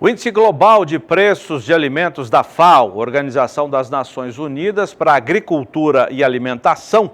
O Índice Global de Preços de Alimentos da FAO, Organização das Nações Unidas para a Agricultura e Alimentação,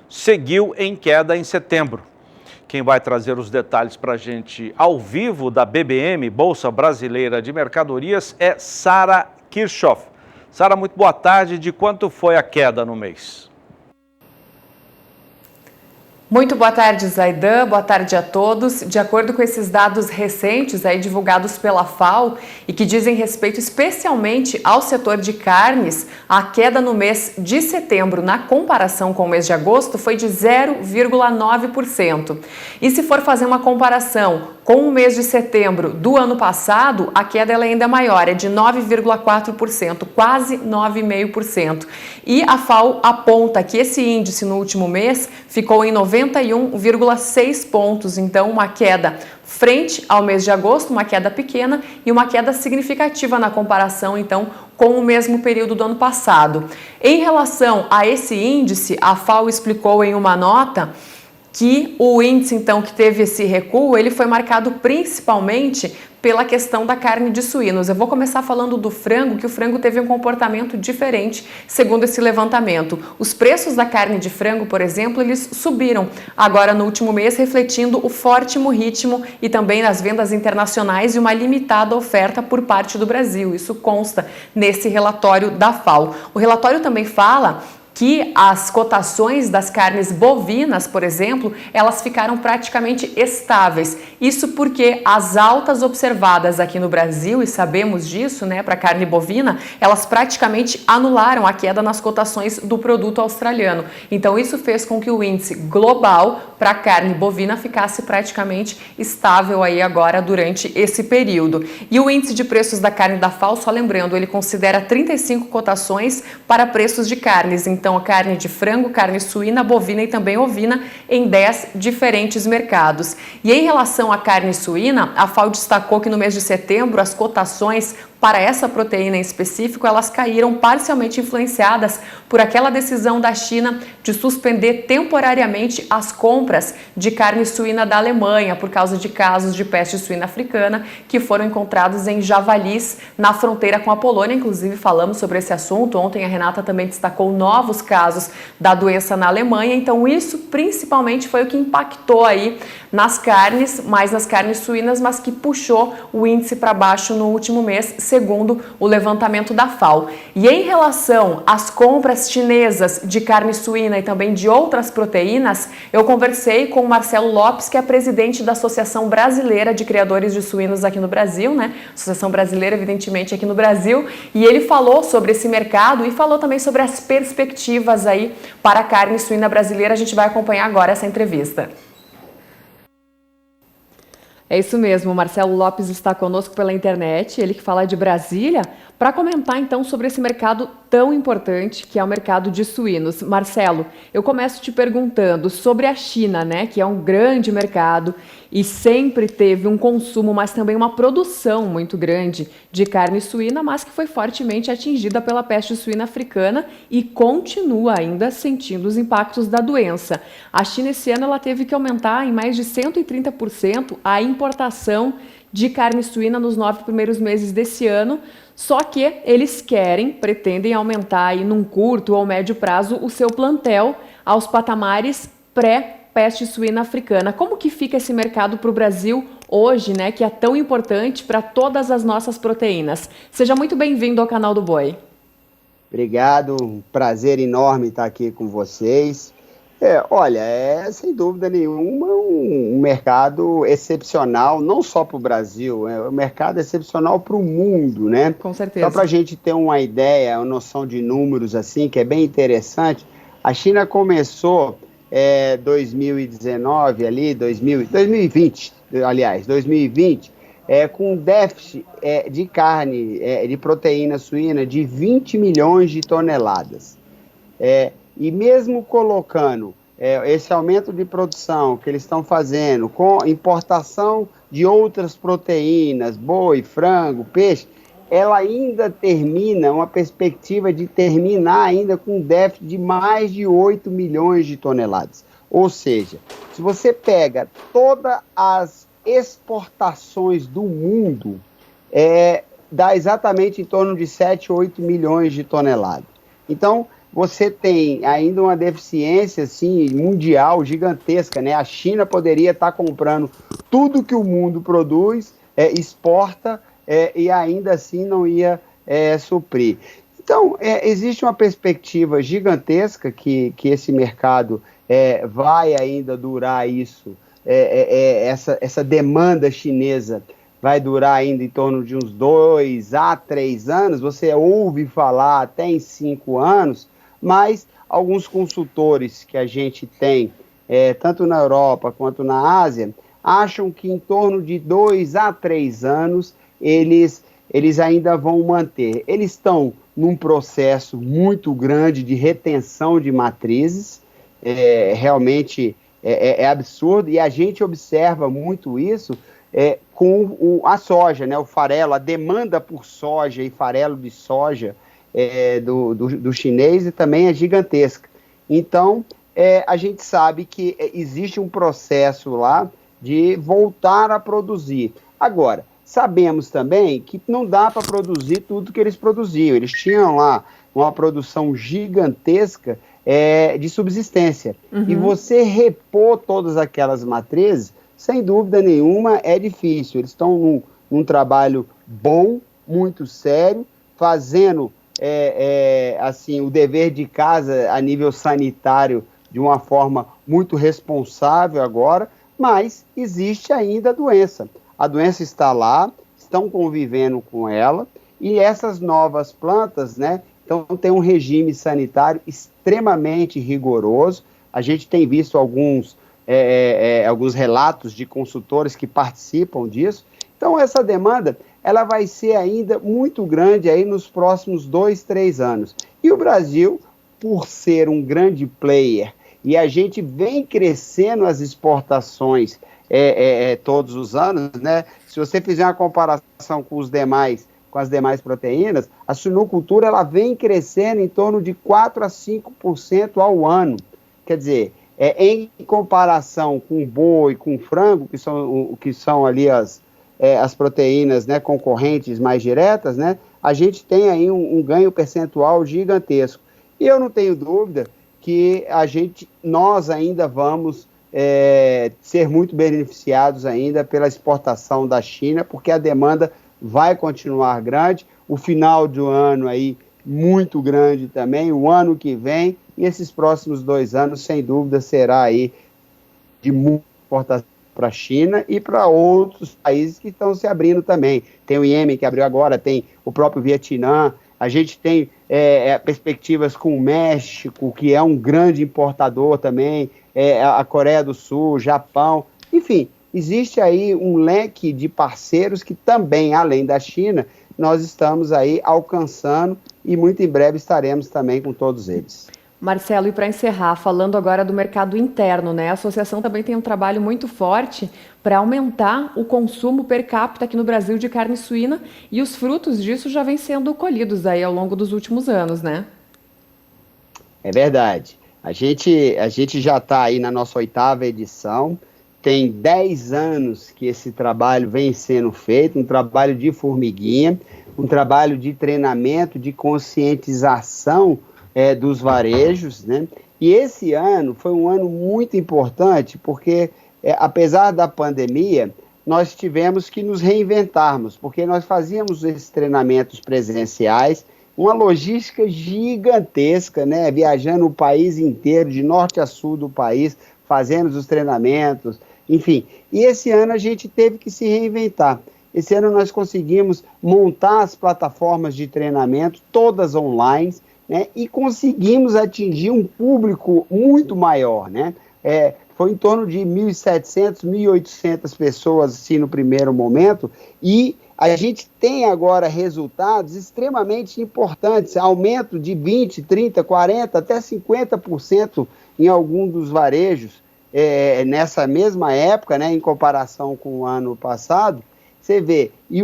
seguiu em queda em setembro. Quem vai trazer os detalhes para a gente ao vivo da BBM, Bolsa Brasileira de Mercadorias, é Sara Kirchhoff. Sara, muito boa tarde. De quanto foi a queda no mês? Muito boa tarde, Zaidan. Boa tarde a todos. De acordo com esses dados recentes aí divulgados pela FAO e que dizem respeito especialmente ao setor de carnes, a queda no mês de setembro, na comparação com o mês de agosto, foi de 0,9%. E se for fazer uma comparação com o mês de setembro do ano passado, a queda ela é ainda maior, é de 9,4%, quase 9,5%. E a FAO aponta que esse índice no último mês ficou em 91,6 pontos, então uma queda frente ao mês de agosto, uma queda pequena e uma queda significativa na comparação, então, com o mesmo período do ano passado. Em relação a esse índice, a FAO explicou em uma nota que o índice, então, que teve esse recuo, ele foi marcado principalmente pela questão da carne de suínos. Eu vou começar falando do frango, que o frango teve um comportamento diferente, segundo esse levantamento. Os preços da carne de frango, por exemplo, eles subiram agora no último mês, refletindo o forte ritmo e também nas vendas internacionais e uma limitada oferta por parte do Brasil. Isso consta nesse relatório da FAO. O relatório também fala que as cotações das carnes bovinas, por exemplo, elas ficaram praticamente estáveis. Isso porque as altas observadas aqui no Brasil, e sabemos disso, né, para a carne bovina, elas praticamente anularam a queda nas cotações do produto australiano. Então isso fez com que o índice global para a carne bovina ficasse praticamente estável aí agora durante esse período. E o índice de preços da carne da FAO, só lembrando, ele considera 35 cotações para preços de carnes. Então, a carne de frango, carne suína, bovina e também ovina em 10 diferentes mercados. E em relação à carne suína, a FAO destacou que no mês de setembro as cotações para essa proteína em específico, elas caíram parcialmente influenciadas por aquela decisão da China de suspender temporariamente as compras de carne suína da Alemanha por causa de casos de peste suína africana que foram encontrados em javalis na fronteira com a Polônia. Inclusive falamos sobre esse assunto. Ontem a Renata também destacou novos casos da doença na Alemanha. Então isso principalmente foi o que impactou aí nas carnes, mais nas carnes suínas, mas que puxou o índice para baixo no último mês, segundo o levantamento da FAO. E em relação às compras chinesas de carne suína e também de outras proteínas, eu conversei com o Marcelo Lopes, que é presidente da Associação Brasileira de Criadores de Suínos aqui no Brasil, né? Associação Brasileira, evidentemente, aqui no Brasil, e ele falou sobre esse mercado e falou também sobre as perspectivas aí para a carne suína brasileira. A gente vai acompanhar agora essa entrevista. É isso mesmo, o Marcelo Lopes está conosco pela internet, ele que fala de Brasília, para comentar então sobre esse mercado tão importante que é o mercado de suínos. Marcelo, eu começo te perguntando sobre a China, né, que é um grande mercado e sempre teve um consumo, mas também uma produção muito grande de carne suína, mas que foi fortemente atingida pela peste suína africana e continua ainda sentindo os impactos da doença. A China esse ano ela teve que aumentar em mais de 130% a importação de carne suína nos 9 primeiros meses desse ano, só que eles pretendem aumentar aí num curto ou médio prazo o seu plantel aos patamares pré-peste suína africana. Como que fica esse mercado para o Brasil hoje, né, que é tão importante para todas as nossas proteínas? Seja muito bem-vindo ao canal do Boi. Obrigado, um prazer enorme estar aqui com vocês. Olha, é sem dúvida nenhuma um mercado excepcional, não só para o Brasil, é um mercado excepcional para o mundo, né? Com certeza. Só para a gente ter uma ideia, uma noção de números assim, que é bem interessante, a China começou 2020, com um déficit de carne, de proteína suína de 20 milhões de toneladas. E mesmo colocando esse aumento de produção que eles estão fazendo, com importação de outras proteínas, boi, frango, peixe, ela ainda termina, uma perspectiva de terminar ainda com um déficit de mais de 8 milhões de toneladas. Ou seja, se você pega todas as exportações do mundo, dá exatamente em torno de 7, 8 milhões de toneladas. Então, você tem ainda uma deficiência assim, mundial gigantesca, né? A China poderia estar comprando tudo que o mundo produz, exporta, e ainda assim não ia suprir. Então, existe uma perspectiva gigantesca que esse mercado vai ainda durar isso, essa demanda chinesa vai durar ainda em torno de uns 2 a 3 anos, você ouve falar até em 5 anos, mas alguns consultores que a gente tem, tanto na Europa quanto na Ásia, acham que em torno de 2 a 3 anos eles ainda vão manter. Eles estão num processo muito grande de retenção de matrizes, realmente é absurdo, e a gente observa muito isso com a soja, né, o farelo, a demanda por soja e farelo de soja do chinês e também é gigantesca. Então, a gente sabe que existe um processo lá de voltar a produzir. Agora, sabemos também que não dá para produzir tudo que eles produziam. Eles tinham lá uma produção gigantesca de subsistência. Uhum. E você repor todas aquelas matrizes, sem dúvida nenhuma, é difícil. Eles estão num trabalho bom, muito sério, fazendo assim, o dever de casa a nível sanitário de uma forma muito responsável agora, mas existe ainda a doença. A doença está lá, estão convivendo com ela, e essas novas plantas, né, então tem um regime sanitário extremamente rigoroso. A gente tem visto alguns relatos de consultores que participam disso. Então essa demanda, ela vai ser ainda muito grande aí nos próximos 2, 3 anos. E o Brasil, por ser um grande player, e a gente vem crescendo as exportações todos os anos, né? Se você fizer uma comparação com as demais proteínas, a suinocultura ela vem crescendo em torno de 4 a 5% ao ano. Quer dizer, em comparação com boi, com frango, que são ali as proteínas, né, concorrentes mais diretas, né, a gente tem aí um ganho percentual gigantesco. E eu não tenho dúvida que nós ainda vamos ser muito beneficiados ainda pela exportação da China, porque a demanda vai continuar grande, o final do ano aí muito grande também, o ano que vem, e esses próximos 2 anos, sem dúvida, será aí de muita exportação para a China e para outros países que estão se abrindo também. Tem o Iêmen que abriu agora, tem o próprio Vietnã, a gente tem perspectivas com o México, que é um grande importador também, a Coreia do Sul, Japão, enfim, existe aí um leque de parceiros que também, além da China, nós estamos aí alcançando e muito em breve estaremos também com todos eles. Marcelo, e para encerrar, falando agora do mercado interno, né? A associação também tem um trabalho muito forte para aumentar o consumo per capita aqui no Brasil de carne suína, e os frutos disso já vêm sendo colhidos aí ao longo dos últimos anos, né? É verdade. A gente já está aí na nossa 8ª edição, tem 10 anos que esse trabalho vem sendo feito, um trabalho de formiguinha, um trabalho de treinamento, de conscientização dos varejos, né? E esse ano foi um ano muito importante, porque apesar da pandemia, nós tivemos que nos reinventarmos, porque nós fazíamos esses treinamentos presenciais, uma logística gigantesca, né? Viajando o país inteiro, de norte a sul do país, fazendo os treinamentos, enfim. E esse ano a gente teve que se reinventar. Esse ano nós conseguimos montar as plataformas de treinamento, todas online, né, e conseguimos atingir um público muito maior, né? Foi em torno de 1.700, 1.800 pessoas assim, no primeiro momento, e a gente tem agora resultados extremamente importantes, aumento de 20%, 30%, 40%, até 50% em algum dos varejos, nessa mesma época, né, em comparação com o ano passado. Você vê, e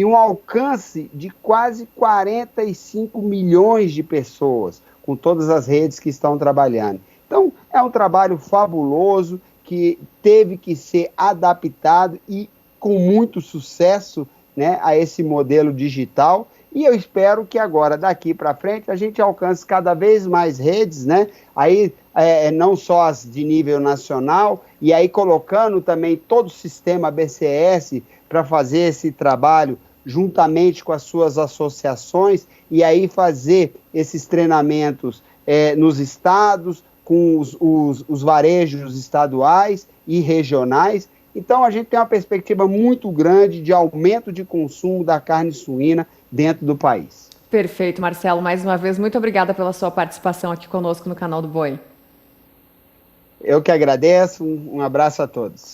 um alcance de quase 45 milhões de pessoas, com todas as redes que estão trabalhando. Então, é um trabalho fabuloso, que teve que ser adaptado e com muito sucesso, né, a esse modelo digital. E eu espero que agora, daqui para frente, a gente alcance cada vez mais redes, né? Aí, não só as de nível nacional, e aí colocando também todo o sistema BCS para fazer esse trabalho juntamente com as suas associações, e aí fazer esses treinamentos nos estados, com os varejos estaduais e regionais. Então, a gente tem uma perspectiva muito grande de aumento de consumo da carne suína dentro do país. Perfeito, Marcelo. Mais uma vez, muito obrigada pela sua participação aqui conosco no Canal do Boi. Eu que agradeço, um abraço a todos.